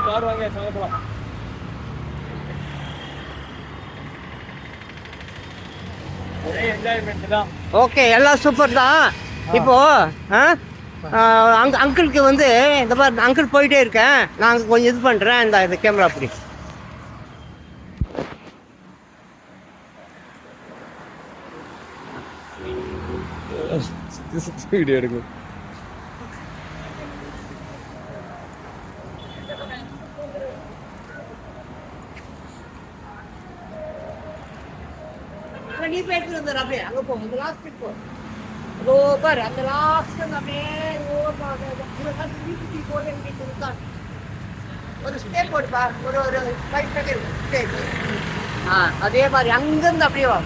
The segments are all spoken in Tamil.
கார் வாங்க போலாம். ஒரே என்ஜாய்மெண்ட் தான். ஓகே, எல்லாம் சூப்பர் தான். இப்போ அங்கிளுக்கு வந்து இந்த மாதிரி அங்கிள் போயிட்டே இருக்கேன், நான் கொஞ்சம் இது பண்ணுறேன். இந்த கேமரா அப்படி வீடியோ எடுக்கும். நீ போயிட்டு இருந்தாரு அப்படியே அங்கே போ, அந்த லாஸ்ட் போ. அதோ பாரு அந்த லாஸ்ட் அப்படியே ஒரு ஸ்டேப் போட்டுப்பா, ஒரு 5 செகண்ட் ஸ்டேப். அதே மாதிரி அங்கிருந்து அப்படியே வா.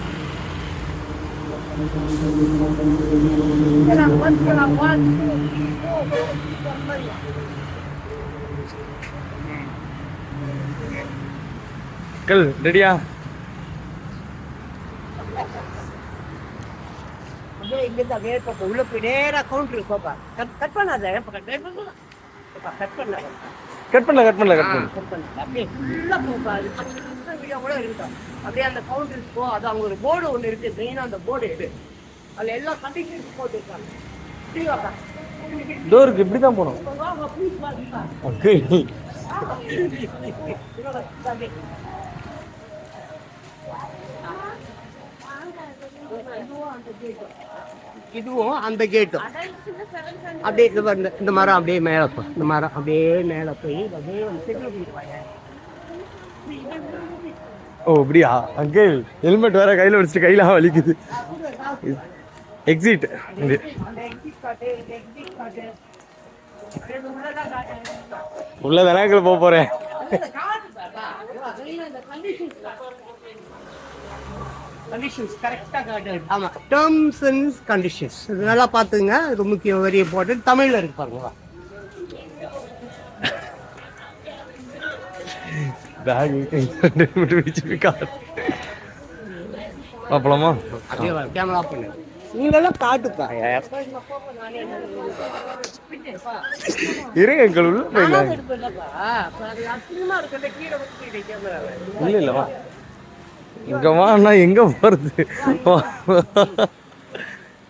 ரெடியா? இங்கிருந்து அப்படியே உள்ள போய் நேரா கவுண்டர் இருக்கோப்பா. கட் பண்ணாத, கட் பண்ணல அப்படியே ஃபுல்லா போப்பா. வீடியோ கூட இருக்கட்டும். அப்படியே அந்த கவுண்டருக்கு போ. அது அவங்க ஒரு போர்டு ஒன்று இருக்கு, மெயினா அந்த போர்டு எடு. அதுல எல்லா கண்டிஷன்ஸ் போட்டுருக்காங்க. டோருக்கு இப்படிதான் போனோம். இதுவும் அந்த கேட்டும் அப்படியே இந்த மரம் அப்படியே மேலே போய், இந்த மரம் அப்படியே மேலே போய் அப்படியே ஓ அப்படியா? அங்கிள் ஹெல்மெட் வேற கையில் வச்சுட்டு கையெல்லாம் வலிக்குது. எக்ஸிட் உள்ளதானே போக போறேன். கண்டிஷன்ஸ் கரெக்டாக காட்டுது. ஆமாம், டேர்ம்ஸ் அண்ட் கண்டிஷன்ஸ் நல்லா பார்த்துங்க. இது முக்கியம், வெரி இம்பார்ட்டன்ட். தமிழில் இருக்கு பாருங்களா. பார்ப்பலாமா? கேமரா ஆஃப் பண்ணு. நீங்களெல்லாம் காட்டுப்பா. இருங்க எங்கள் உள்ள போயிடலாம். இல்லை இல்லைவா, இங்க வாண்ணா, எங்க போறது?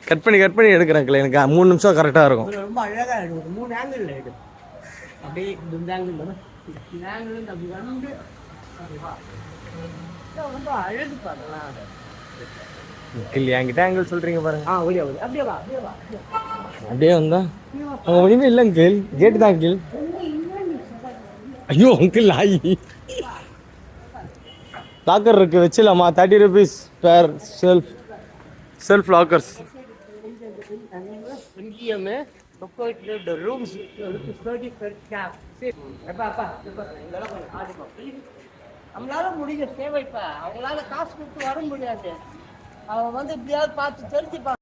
கட் பண்ணி எடுக்கிறேன். எனக்கு 3 நிமிஷம் கரெக்டா இருக்கும். ரொம்ப அழகா இருக்கும். 3 ஆங்கிள் எடு. அப்படியே இந்த ஆங்கிள் ரொம்ப அழகு பாருங்களா. என்கிட்ட ஆங்கிள் சொல்றீங்க பாருங்க. அப்படியே வந்தா அவங்க ஒண்ணுமே இல்லை அங்கிள். கேட்டு தான் அங்கிள். ஐயோ அங்கிள், ஆயி லாக்கர் இருக்கு, வச்சிடலாமா? 30 rupees per self lockers. நம்மளால முடிஞ்ச சேவைப்பா. அவங்களால காசு கொடுத்து வர முடியாது. அவங்க வந்து இப்படியாவது பார்த்து தெரிஞ்சுப்பாங்க.